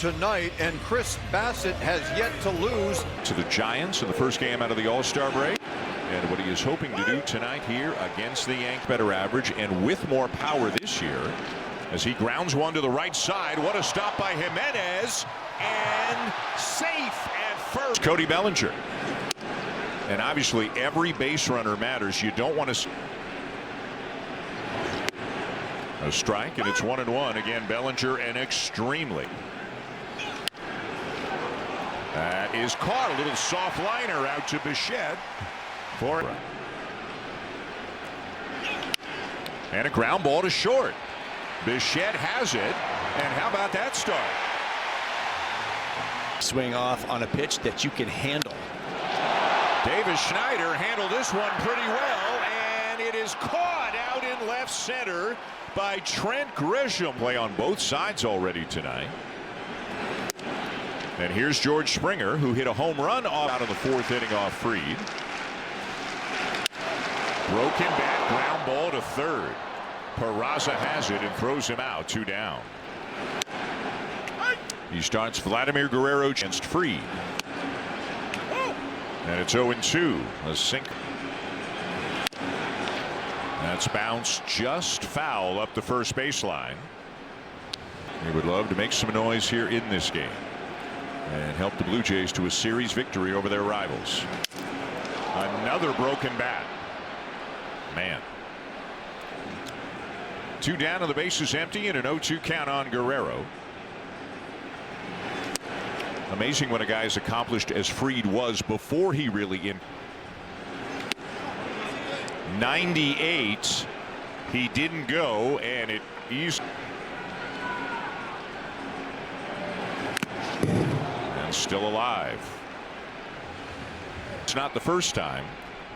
tonight, and Chris Bassitt has yet to lose to the Giants in the first game out of the All-Star break. And what he is hoping to do tonight here against the Yankees, better average and with more power this year, as he grounds one to the right side. What a stop by Jimenez, and safe at first. Cody Bellinger. And obviously every base runner matters. You don't want to. A strike, and it's 1-1. Again, Bellinger, and extremely. That is caught. A little soft liner out to Bichette. And a ground ball to short. Bichette has it. And how about that start? Swing off on a pitch that you can handle. Davis Schneider handled this one pretty well, and it is caught out in left center by Trent Grisham. Play on both sides already tonight. And here's George Springer, who hit a home run out of the fourth inning off Fried. Broken bat, ground ball to third. Peraza has it and throws him out, 2 down. He starts Vladimir Guerrero against Fried. And it's 0-2. A sinker. That's bounced just foul up the first baseline. He would love to make some noise here in this game and help the Blue Jays to a series victory over their rivals. Another broken bat. Man. 2 down and the base is empty, and an 0-2 count on Guerrero. Amazing what a guy as accomplished as Fried was before he really in 98. He didn't go, and he's and still alive. It's not the first time,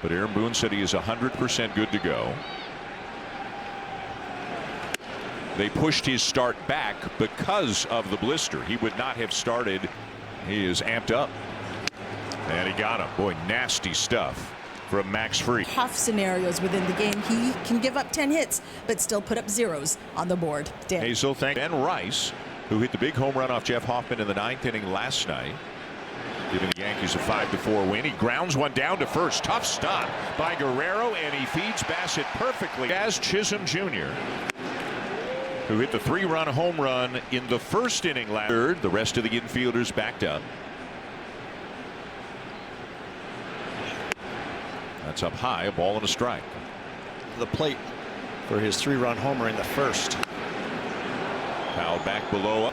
but Aaron Boone said he is 100% good to go. They pushed his start back because of the blister. He would not have started. He is amped up, and he got him. Boy, nasty stuff from Max Fried. Tough scenarios within the game. He can give up 10 hits, but still put up zeros on the board. Dan. Hazel, thank Ben Rice, who hit the big home run off Jeff Hoffman in the 9th inning last night, giving the Yankees a 5-4 win. He grounds one down to first. Tough stop by Guerrero, and he feeds Bassitt perfectly. As Chisholm Jr., who hit the 3-run home run in the first inning last third. The rest of the infielders backed up. That's up high, a ball and a strike. The plate for his 3-run homer in the first. Foul back below.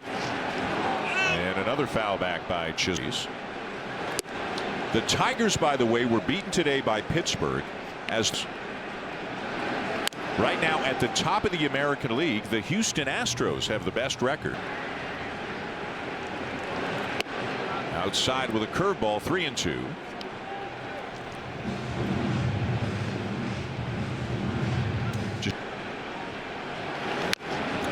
And another foul back by Chisholm. The Tigers, by the way, were beaten today by Pittsburgh as right now at the top of the American League. The Houston Astros have the best record. Outside with a curveball, 3-2.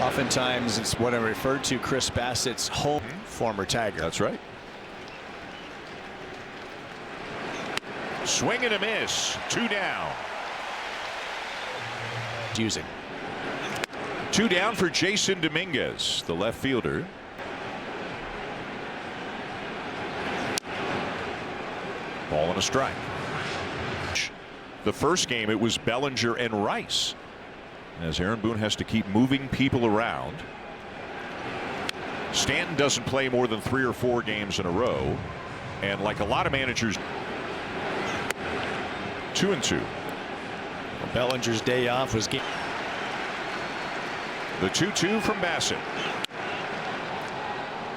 Oftentimes it's what I referred to Chris Bassitt's home former Tiger. That's right. Swing and a miss. 2 down. Using 2 down for Jason Dominguez, the left fielder. Ball and a strike. The first game it was Bellinger and Rice, as Aaron Boone has to keep moving people around. Stanton doesn't play more than 3 or 4 games in a row, and like a lot of managers, 2-2. Bellinger's day off was game. The 2-2 from Bassitt.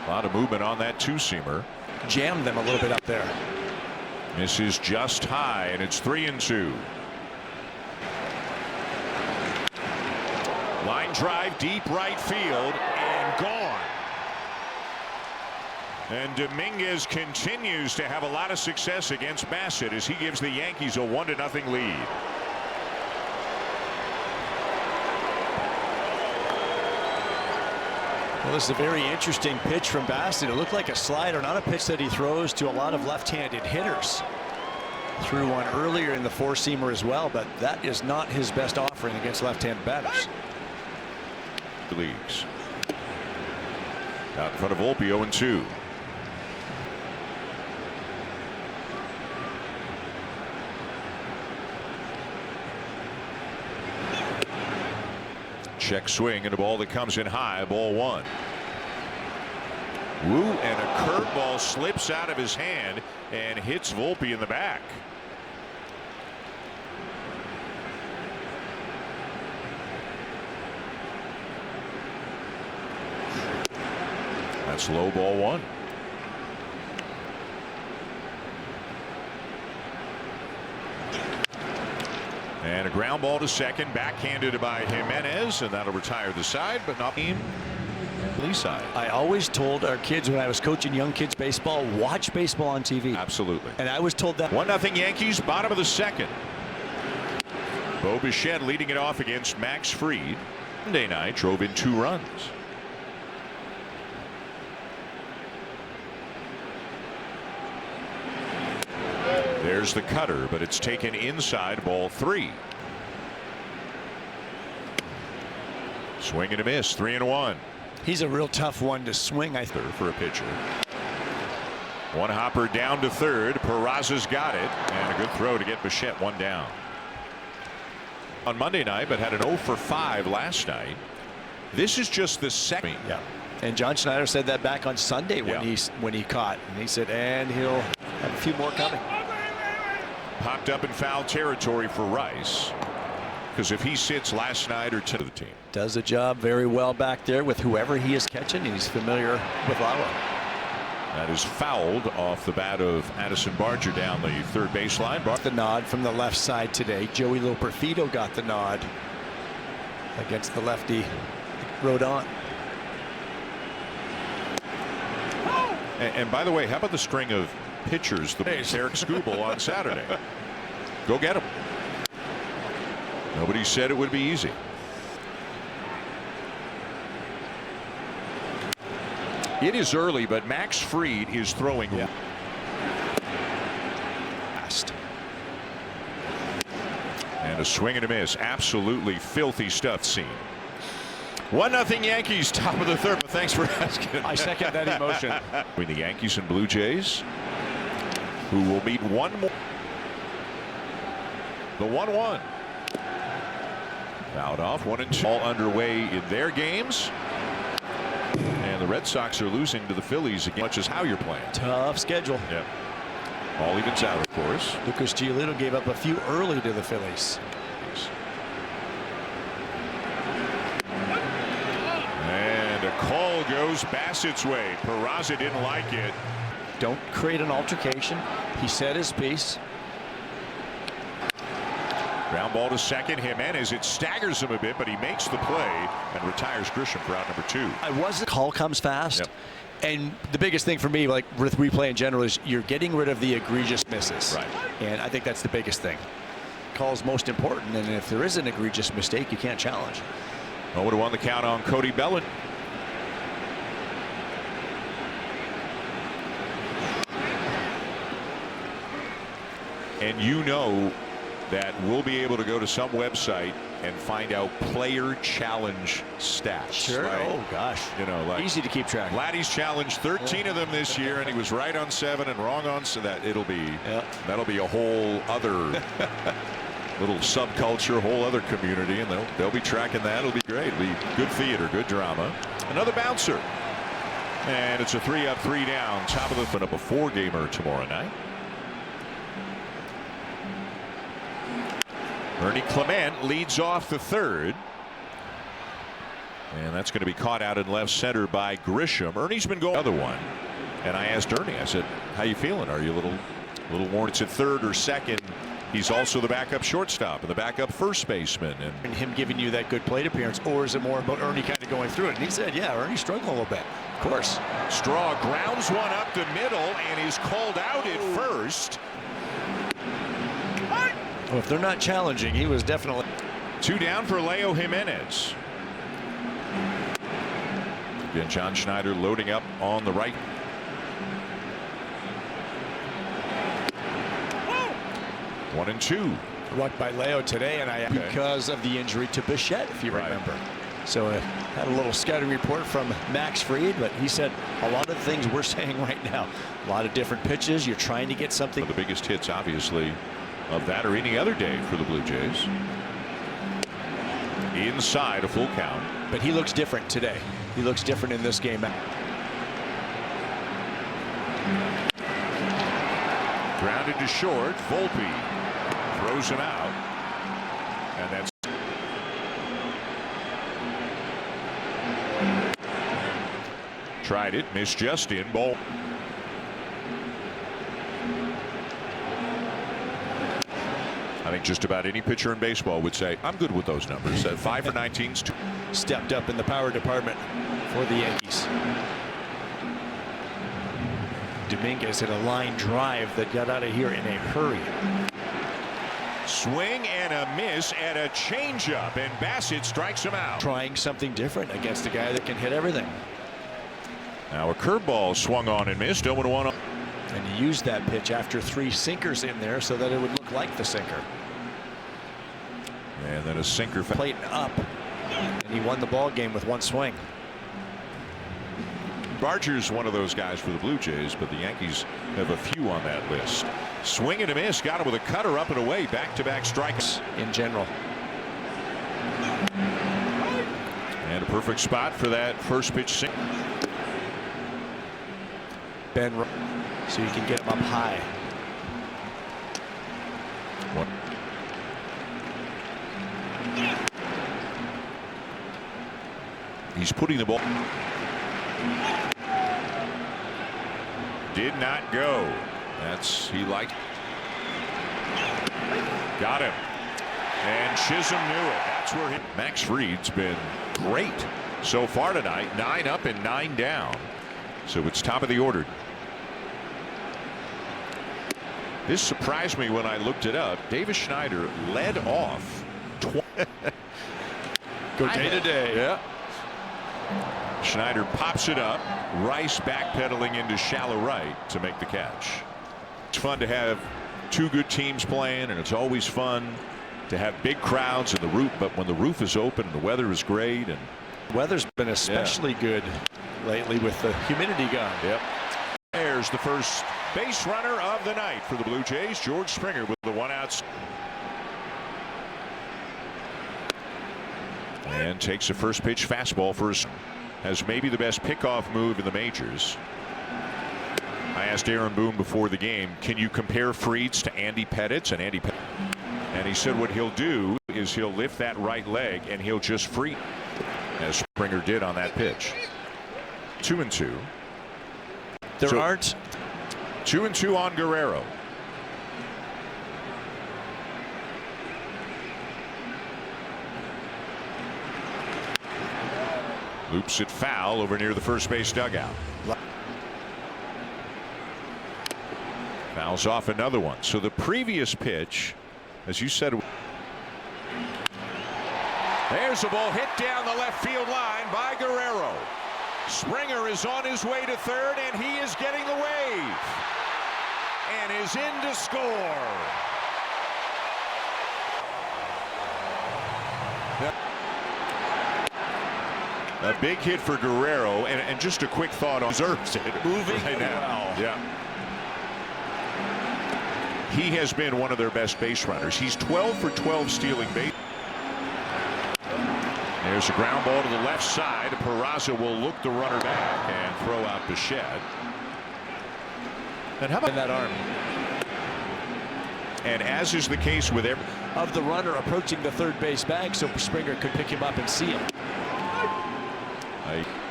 A lot of movement on that 2-seamer. Jammed them a little bit up there. Misses just high, and it's 3-2. Line drive deep right field and gone. And Dominguez continues to have a lot of success against Bassitt as he gives the Yankees a 1-0 lead. Well, this is a very interesting pitch from Bassitt. It looked like a slider, not a pitch that he throws to a lot of left-handed hitters. Threw one earlier in the 4-seamer as well, but that is not his best offering against left-handed batters. The leagues. Out in front of Volpe, 0-2. Check swing and a ball that comes in high, ball 1. Woo, and a curveball slips out of his hand and hits Volpe in the back. That's low, ball 1. And a ground ball to second, backhanded by Jimenez, and that'll retire the side, but not team. Lee side. I always told our kids when I was coaching young kids baseball, watch baseball on TV. Absolutely. And I was told that. 1-0 Yankees, bottom of the second. Bo Bichette leading it off against Max Fried. Monday night drove in 2 runs. There's the cutter, but it's taken inside, ball 3. Swing and a miss, 3-1. He's a real tough one to swing, I think, for a pitcher. One hopper down to third. Peraza's got it, and a good throw to get Bichette 1 down. On Monday night, but had an 0 for 5 last night. This is just the second. Yeah. And John Schneider said that back on Sunday when he caught, and he said, and he'll have a few more coming. Popped up in foul territory for Rice, because if he sits last night or to the team. Does the job very well back there with whoever he is catching. He's familiar with Lauer. That is fouled off the bat of Addison Barger down the third baseline. The nod from the left side today. Joey Loperfido got the nod against the lefty Rodon. And by the way, how about the string of pitchers? The Eric Skubal on Saturday. Go get him. Nobody said it would be easy. It is early, but Max Fried is throwing. Yeah. And a swing and a miss. Absolutely filthy stuff seen. 1-0 Yankees, top of the third. But thanks for asking. I second that emotion. Between the Yankees and Blue Jays, who will meet one more. The 1-1. Fouled off, 1-2. All underway in their games. And the Red Sox are losing to the Phillies again, much as how you're playing. Tough schedule. Yep. All evens out, of course. Lucas Giolito gave up a few early to the Phillies. And a call goes Bassett's way. Peraza didn't like it. Don't create an altercation. He said his piece. Ground ball to second. Jimenez, it staggers him a bit, but he makes the play and retires Grisham for out number 2. The call comes fast. Yep. And the biggest thing for me, like with replay in general, is you're getting rid of the egregious misses. Right. And I think that's the biggest thing. Call's most important, and if there is an egregious mistake, you can't challenge. 0-1 the count on Cody Bellinger. And you know that we'll be able to go to some website and find out player challenge stats. Sure. Right? Oh gosh. You know, like easy to keep track. Vladdy's challenged 13 of them this year, and he was right on 7 and wrong on, so that that'll be a whole other little subculture, whole other community, and they'll be tracking that. It'll be great. It'll be good theater, good drama. Another bouncer, and it's a 3-up, 3-down. Top of the put up a 4-gamer tomorrow night. Ernie Clement leads off the third. And that's going to be caught out in left center by Grisham. Ernie's been going the other one. And I asked Ernie, I said, how you feeling? Are you a little worn? It's at third or second. He's also the backup shortstop and the backup first baseman. And him giving you that good plate appearance, or is it more about Ernie kind of going through it? And he said, yeah, Ernie's struggling a little bit. Of course. Straw grounds one up the middle and is called out at first. Well, if they're not challenging, he was definitely. 2 down for Leo Jimenez. Again, John Schneider loading up on the right. Oh! 1-2. Walked by Leo today, and because of the injury to Bichette, if you remember. So had a little scouting report from Max Fried, but he said a lot of the things we're saying right now. A lot of different pitches. You're trying to get something. The biggest hits, obviously, of that or any other day for the Blue Jays. Inside a full count. But he looks different today. He looks different in this game. Grounded to short. Volpe throws him out. And that's tried it, missed just in. Ball. I think just about any pitcher in baseball would say, I'm good with those numbers. 5 for 19. Stepped up in the power department for the Yankees. Dominguez hit a line drive that got out of here in a hurry. Swing and a miss and a changeup, and Bassett strikes him out. Trying something different against a guy that can hit everything. Now a curveball swung on and missed. 0-1. And he used that pitch after 3 sinkers in there so that it would look like the sinker. And then a sinker. Plate up, and he won the ball game with 1 swing. Barger's one of those guys for the Blue Jays, but the Yankees have a few on that list. Swing and a miss, got him with a cutter up and away. Back-to-back strikes in general. And a perfect spot for that first pitch sink. Ben, so you can get him up high. He's putting the ball. Did not go. He liked. Got him. And Chisholm knew it. That's where Max Fried's been great so far tonight. 9 up and 9 down. So it's top of the order. This surprised me when I looked it up. Davis Schneider led off. Go day to day. Yeah. Schneider pops it up. Rice backpedaling into shallow right to make the catch. It's fun to have 2 good teams playing, and it's always fun to have big crowds in the roof. But when the roof is open and the weather is great, and weather's been especially good lately with the humidity gone. Yep. There's the first base runner of the night for the Blue Jays. George Springer with the 1 out. And takes a first pitch fastball for his. Has maybe the best pickoff move in the majors. I asked Aaron Boone before the game, can you compare Fried's to Andy Pettit's? And he said what he'll do is he'll lift that right leg and he'll just free, as Springer did on that pitch. 2-2. There aren't 2-2 on Guerrero. Loops it foul over near the first base dugout. Fouls off another one. So the previous pitch, as you said. There's a ball hit down the left field line by Guerrero. Springer is on his way to third, and he is getting the wave and is in to score. A big hit for Guerrero, and just a quick thought on deserves it. Moving right now. Yeah. He has been one of their best base runners. He's 12 for 12 stealing base. There's a ground ball to the left side. Peraza will look the runner back and throw out the shed. And how about that arm? And as is the case with every of the runner approaching the third base bag, so Springer could pick him up and see him.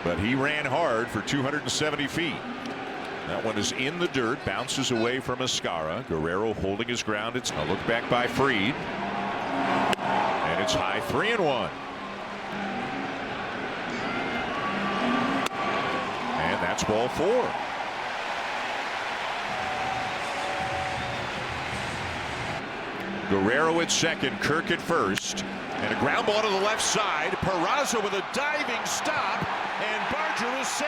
But he ran hard for 270 feet. That one is in the dirt, bounces away from Escara. Guerrero holding his ground. It's a look back by Fried. And it's high, 3-1. And that's ball 4. Guerrero at second, Kirk at first. And a ground ball to the left side. Peraza with a diving stop, and Barger is safe.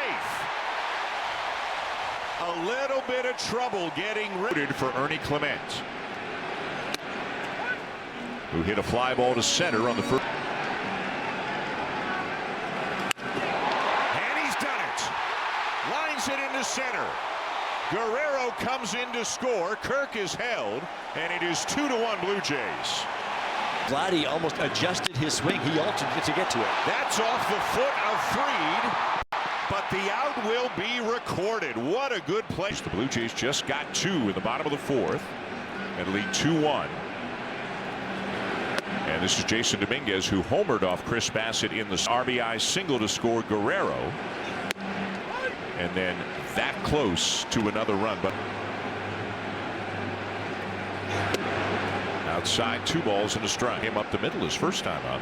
A little bit of trouble getting rooted for Ernie Clement, who hit a fly ball to center on the first. to center. Guerrero comes in to score. Kirk is held, and it is 2-1 Blue Jays. Vladdy almost adjusted his swing. He altered it to get to it. That's off the foot of Fried, but the out will be recorded. What a good play. The Blue Jays just got 2 in the bottom of the 4th and lead 2-1. And this is Jason Dominguez, who homered off Chris Bassett in the RBI single to score Guerrero. And then that close to another run. But outside, 2 balls and a strike. Him up the middle his first time up.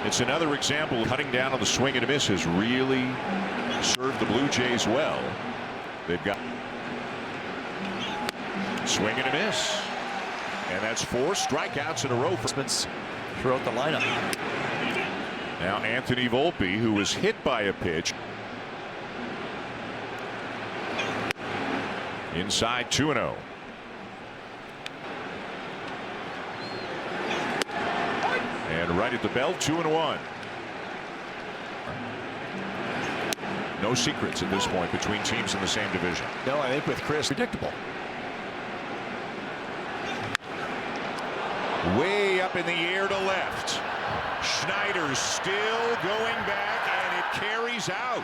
It's another example. Cutting down on the swing and a miss has really served the Blue Jays well. They've got swing and a miss, and that's 4 strikeouts in a row Throughout the lineup. Now Anthony Volpe, who was hit by a pitch. Inside, 2-0. And right at the belt, 2-1. No secrets at this point between teams in the same division. No, I think with Chris, predictable. Way up in the air to left. Schneider's still going back, and it carries out.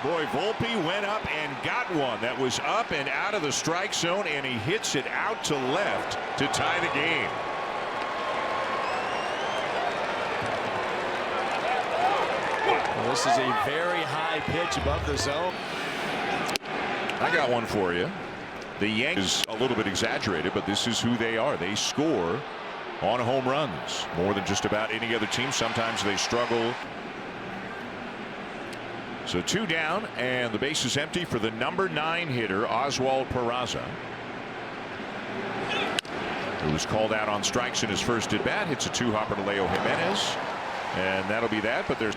Boy, Volpe went up and got one that was up and out of the strike zone, and he hits it out to left to tie the game. Well, this is a very high pitch above the zone. I got one for you. The Yankees, a little bit exaggerated, but this is who they are. They score on home runs more than just about any other team. Sometimes they struggle. So 2 down, and the base is empty for the number 9 hitter, Oswald Peraza, who was called out on strikes in his first at bat. Hits a 2-hopper to Leo Jimenez, and that'll be that. But there's,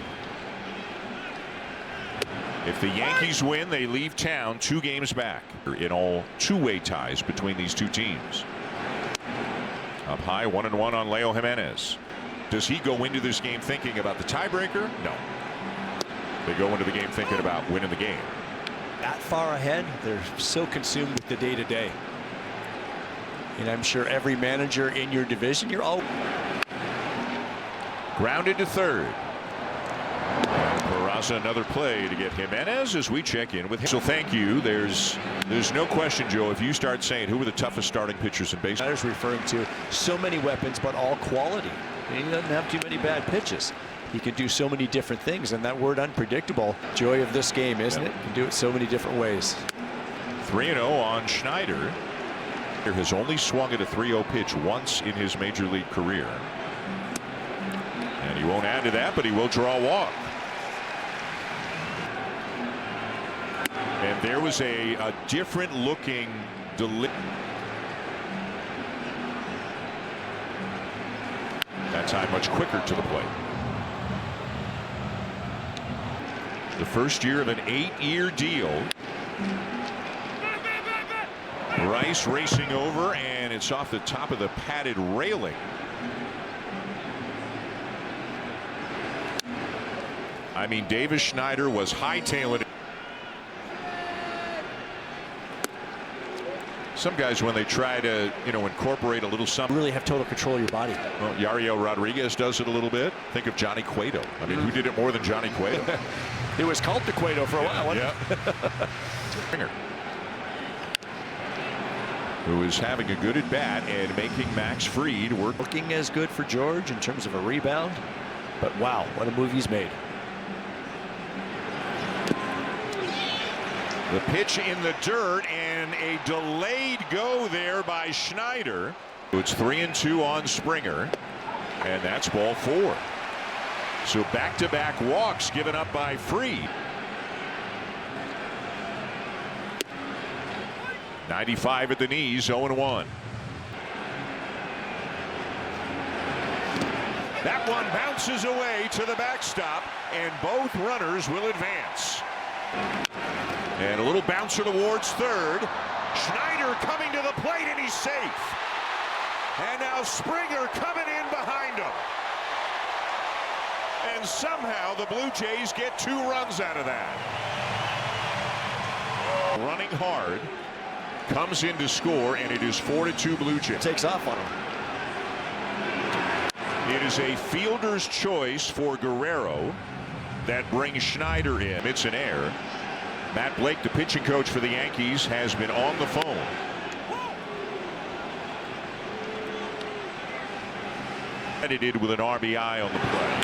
if the Yankees win, they leave town 2 games back in all 2-way ties between these 2 teams. Up high, 1-1 on Leo Jimenez. Does he go into this game thinking about the tiebreaker? No. They go into the game thinking about winning the game. That far ahead, they're so consumed with the day-to-day. And I'm sure every manager in your division, you're all grounded to third. And Peraza, another play to get Jimenez as we check in with him. So thank you. There's no question, Joe, if you start saying who are the toughest starting pitchers in baseball. I was referring to so many weapons, but all quality. He doesn't have too many bad pitches. He can do so many different things, and that word unpredictable, joy of this game, isn't it? He can do it so many different ways. 3-0 on Schneider. He has only swung at a 3-0 pitch once in his major league career. And he won't add to that, but he will draw a walk. And there was a different looking that time much quicker to the plate. The first year of an 8-year deal. Rice racing over, and it's off the top of the padded railing. I mean, Davis Schneider was hightailing it. Some guys, when they try to, incorporate a little something, Really have total control of your body. well, Yariel Rodriguez does it a little bit. Think of Johnny Cueto. I mean, who did it more than Johnny Cueto? It was called the Cueto for a while, wasn't it? Who is having a good at bat and making Max Fried work. Looking as good for George in terms of a rebound, but wow, what a move he's made. The pitch in the dirt, and a delayed go there by Schneider. It's 3-2 on Springer, and that's ball 4. So back-to-back walks given up by Fried. 95 at the knees, 0-1. That one bounces away to the backstop, and both runners will advance. And a little bouncer towards third. Schneider coming to the plate, and he's safe. And now Springer coming in behind him. And somehow the Blue Jays get 2 runs out of that. Running hard, comes in to score, and it is 4-2 Blue Jays. Takes off on him. It is a fielder's choice for Guerrero that brings Schneider in. It's an error. Matt Blake, the pitching coach for the Yankees, has been on the phone. Credited with an RBI on the play,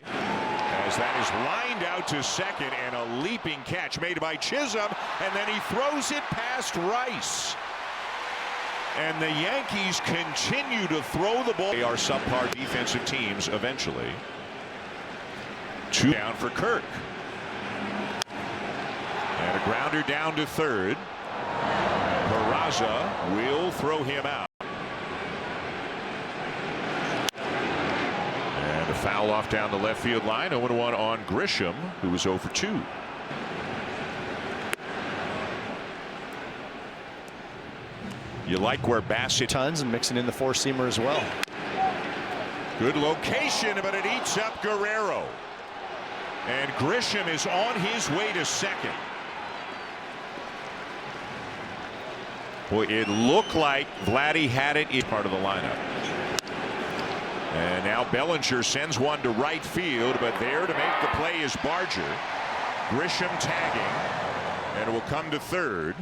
as that is lined out to second, and a leaping catch made by Chisholm, and then he throws it past Rice. And the Yankees continue to throw the ball. They are subpar defensive teams eventually. 2 down for Kirk. And a grounder down to third. Peraza will throw him out. And a foul off down the left field line. 0-1 on Grisham, who was 0 for 2. You like where Bassett Tons and mixing in the 4-seamer as well. Good location, but it eats up Guerrero. And Grisham is on his way to second. Boy, it looked like Vladdy had it in part of the lineup. And now Bellinger sends one to right field, but there to make the play is Barger. Grisham tagging, and it will come to third.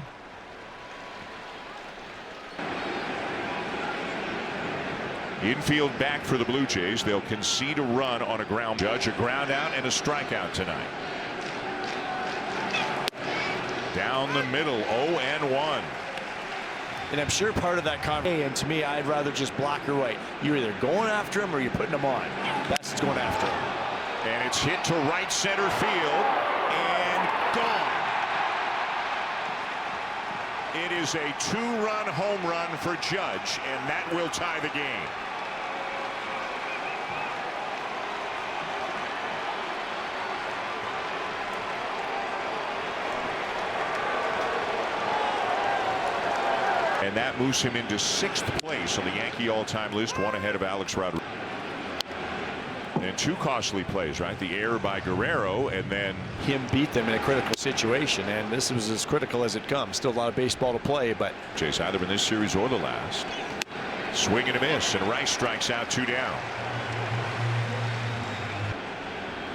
Infield back for the Blue Jays. They'll concede a run on a ground. Judge a ground out and a strikeout tonight. Down the middle, 0-1. And I'm sure part of that conversation, and to me, I'd rather just block or right. You're either going after him or you're putting him on. Bassett's going after him. And it's hit to right center field and gone. It is a 2-run home run for Judge, and that will tie the game. And that moves him into 6th place on the Yankee all-time list, 1 ahead of Alex Rodriguez. And 2 costly plays, right? The error by Guerrero, and then him beat them in a critical situation, and this was as critical as it comes. Still a lot of baseball to play, but Jays either in this series or the last. Swing and a miss, and Rice strikes out, 2 down.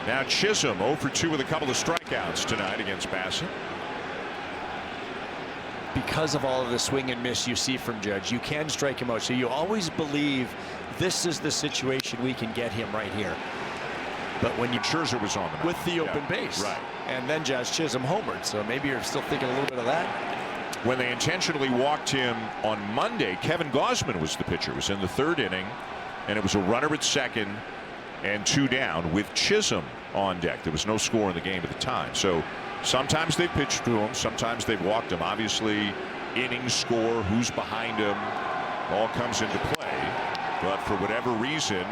Now Chisholm 0 for 2 with a couple of strikeouts tonight against Bassett. because of all of the swing and miss you see from Judge, you can strike him out. So you always believe this is the situation we can get him right here. But when you Scherzer was on the mound. with the open base, right, and then Jazz Chisholm homered, so maybe you're still thinking a little bit of that. When they intentionally walked him on Monday, Kevin Gausman was the pitcher. It was in the 3rd inning, and it was a runner at second and 2 down with Chisholm on deck. There was no score in the game at the time. So sometimes they pitched to him, sometimes they've walked him. Obviously, inning score, who's behind him, all comes into play. But for whatever reason,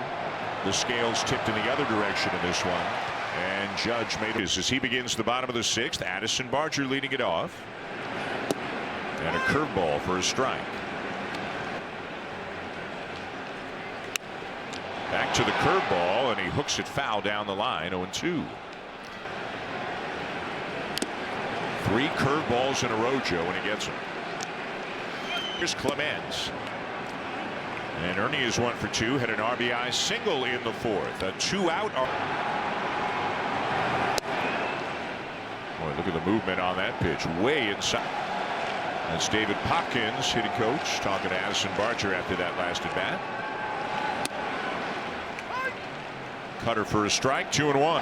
the scales tipped in the other direction in this one, and Judge made it as he begins the bottom of the 6th. Addison Barger leading it off, and a curveball for a strike. Back to the curveball, and he hooks it foul down the line. 0-2. 3 curveballs in a row, Joe, when he gets them. Here's Clemens. And Ernie is 1 for 2, had an RBI single in the 4th. A 2-out. Boy, look at the movement on that pitch, way inside. That's David Popkins, hitting coach, talking to Addison Barger after that last at bat. Cutter for a strike, 2-1.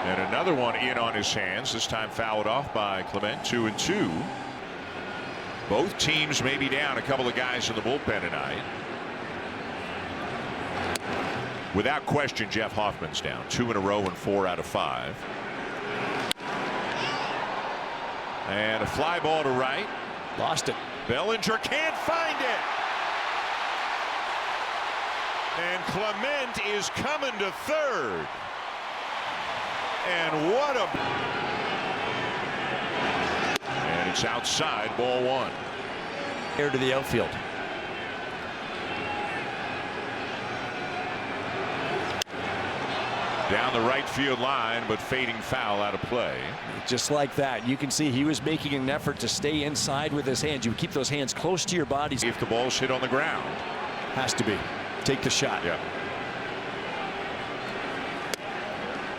And another one in on his hands, this time fouled off by Clement. 2-2. Both teams may be down a couple of guys in the bullpen tonight. Without question, Jeff Hoffman's down. 2 in a row and 4 out of 5. And a fly ball to right. Lost it. Bellinger can't find it. And Clement is coming to 3rd. And what a... And it's outside, ball 1. Here to the outfield. Down the right field line, but fading foul out of play. Just like that, you can see he was making an effort to stay inside with his hands. You keep those hands close to your body. If the ball's hit on the ground. Has to be. Take the shot. Yeah.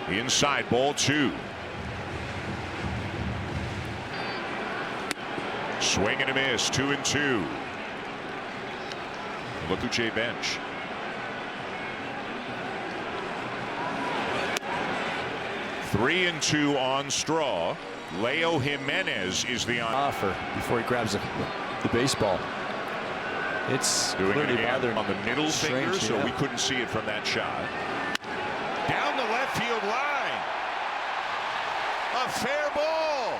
Inside, ball 2. Swing and a miss, 2-2. Look who Jay bench. Three and 2 on Straw. Leo Jimenez is the offer before he grabs the baseball. It's doing it again bothering on the middle finger, strange, so yeah. we couldn't see it from that shot. Down the left field line. A fair ball.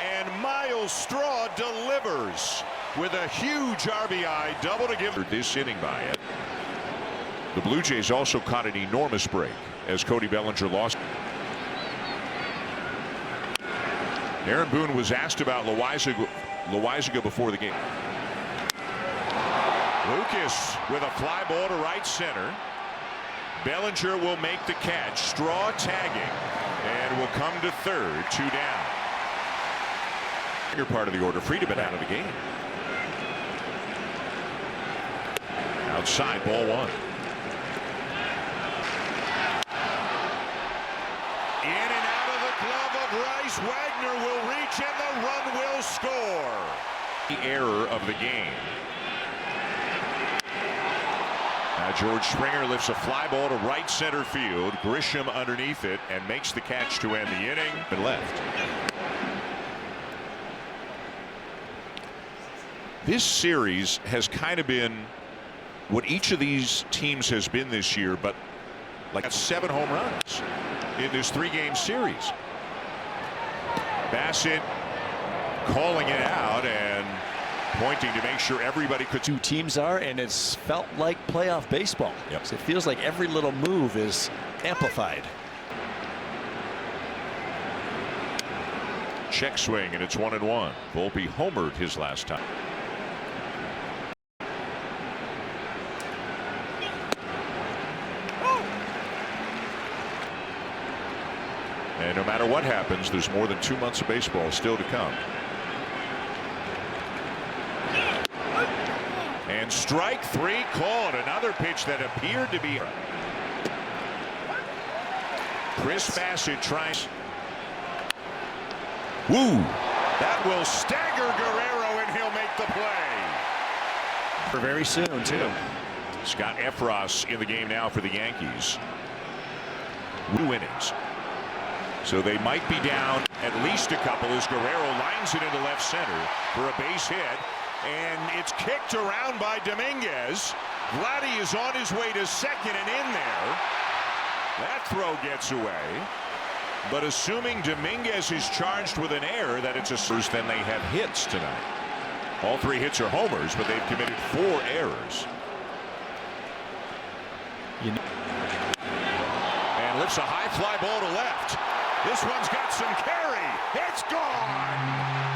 And Miles Straw delivers with a huge RBI double to give this inning by it. The Blue Jays also caught an enormous break as Cody Bellinger lost. Aaron Boone was asked about Loizaga before the game. Lucas with a fly ball to right center. Bellinger will make the catch. Straw tagging and will come to third. 2 down. Your part of the order. Fried been out of the game. Outside, ball 1. In and out of the glove of Rice. Wagner will reach and the run will score. The error of the game. Now George Springer lifts a fly ball to right center field. Grisham underneath it and makes the catch to end the inning. And left. This series has kind of been what each of these teams has been this year, but like 7 home runs in this 3-game series. Bassett calling it out and pointing to make sure everybody could. 2 teams are, and it's felt like playoff baseball. Yep. So it feels like every little move is amplified. Check swing, and it's 1-1. Volpe homered his last time. And no matter what happens, there's more than 2 months of baseball still to come. And strike 3 called. Another pitch that appeared to be. Chris Bassett tries. Woo! That will stagger Guerrero and he'll make the play. For very soon, too. Scott Efros in the game now for the Yankees. 2 innings. So they might be down at least a couple as Guerrero lines it into left center for a base hit. And it's kicked around by Dominguez. Vladdy is on his way to second and in there. That throw gets away. But assuming Dominguez is charged with an error, that it's a first, then they have hits tonight. All 3 hits are homers, but they've committed 4 errors. And lifts a high fly ball to left. This one's got some carry. It's gone.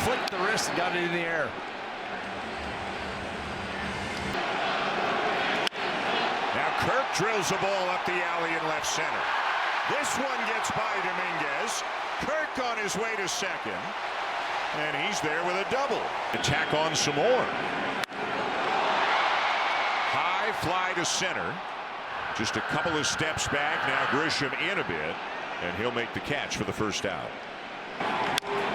Flicked the wrist and got it in the air. Kirk drills the ball up the alley in left center. This one gets by Dominguez. Kirk on his way to second. And he's there with a double. Attack on some more. High fly to center. Just a couple of steps back. Now Grisham in a bit. And he'll make the catch for the first out.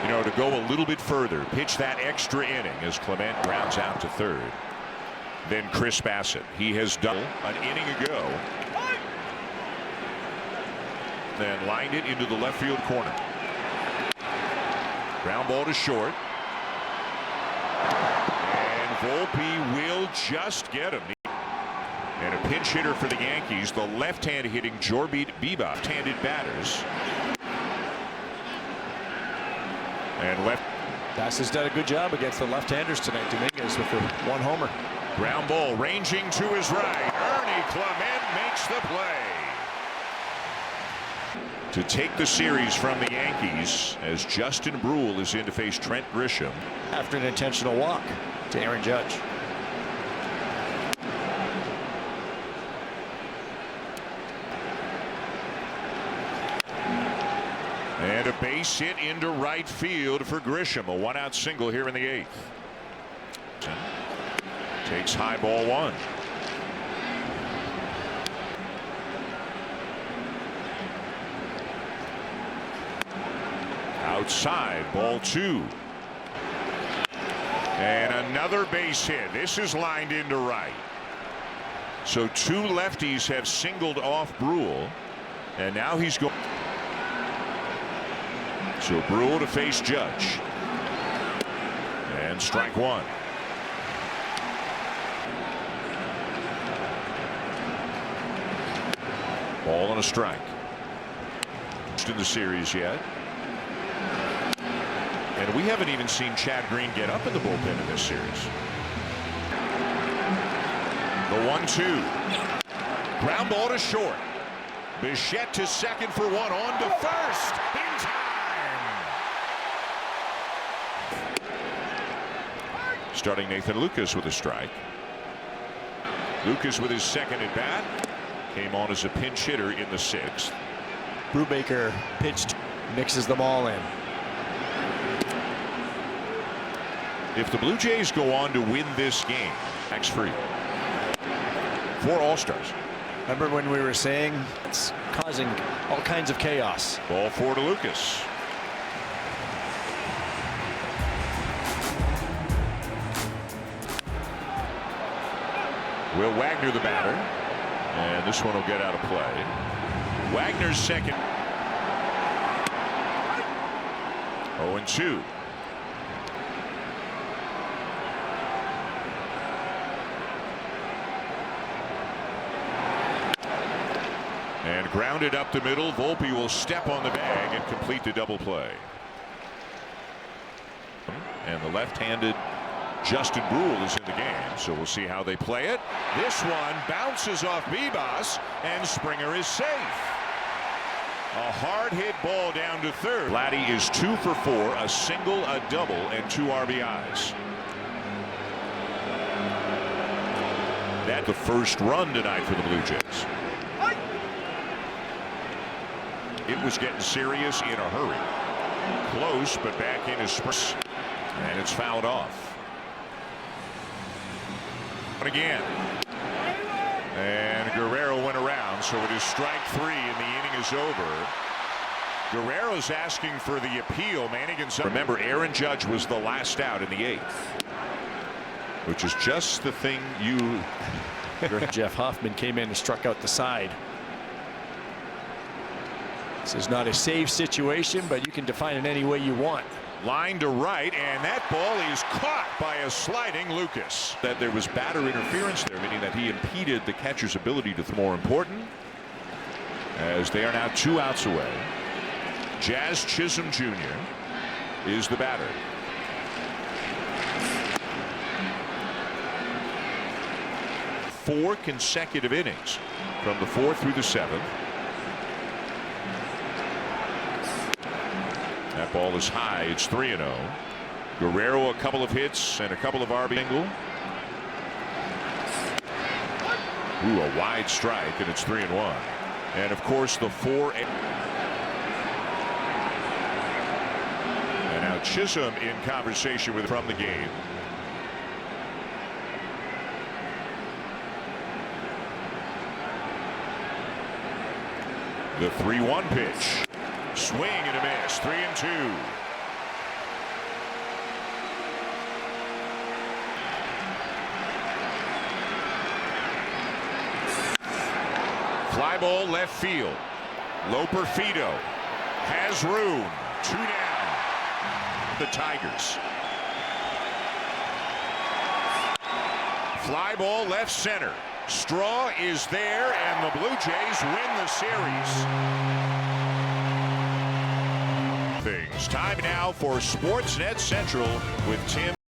You know, to go a little bit further, pitch that extra inning as Clement grounds out to third. Then Chris Bassett. He has done an inning ago. Then lined it into the left field corner. Ground ball to short. And Volpe will just get him. And a pinch hitter for the Yankees, the left-hand hitting Jorbeat Biba, left-handed batters. And left Bassett's done a good job against the left-handers tonight. Dominguez with the one homer. Ground ball ranging to his right. Ernie Clement makes the play to take the series from the Yankees as Justin Brule is in to face Trent Grisham After an intentional walk to Aaron Judge. And a base hit into right field for Grisham. A one-out single here in the 8th. Takes high ball 1. Outside ball 2. And another base hit. This is lined into right. So 2 lefties have singled off Brule. And now he's going. So Brule to face Judge. And strike 1. Ball and a strike. In the series yet. And we haven't even seen Chad Green get up in the bullpen in this series. The 1-2. Ground ball to short. Bichette to second for 1. On to first. In time. Starting Nathan Lucas with a strike. Lucas with his second at bat. Came on as a pinch hitter in the 6th. Brubaker pitched, mixes them all in. If the Blue Jays go on to win this game, tax free. 4 All-Stars. Remember when we were saying it's causing all kinds of chaos. Ball 4 to Lucas. Will Wagner the batter. And this one will get out of play. Wagner's second. 0-2. And grounded up the middle. Volpe will step on the bag and complete the double play. And the left-handed Justin Brule is in the game, so we'll see how they play it. This one bounces off Bibas, and Springer is safe. A hard hit ball down to third. Vladdy is 2 for 4, a single, a double, and 2 RBIs. That's the first run tonight for the Blue Jays. It was getting serious in a hurry. Close, but back in is Springer. And it's fouled off. Again. And Guerrero went around, so it is strike 3 and the inning is over. Guerrero's asking for the appeal. Manigan's up. Remember, Aaron Judge was the last out in the 8th, which is just the thing you. Jeff Hoffman came in and struck out the side. This is not a save situation, but you can define it any way you want. Line to right, and that ball is caught by a sliding Lucas. That there was batter interference there, meaning that he impeded the catcher's ability to throw. More important, as they are now 2 outs away. Jazz Chisholm Jr. is the batter. Four consecutive innings from the 4th through the 7th. That ball is high. It's 3-0. Guerrero a couple of hits and a couple of RBI. Ooh, a wide strike, and it's 3-1. And of course the 4. And now Chisholm in conversation with from the game. The 3-1 pitch. Swing and a miss. 3-2. Fly ball left field. Loper Fido has room. 2 down. The Tigers. Fly ball left center. Straw is there, and the Blue Jays win the series. things. Time now for Sportsnet Central with Tim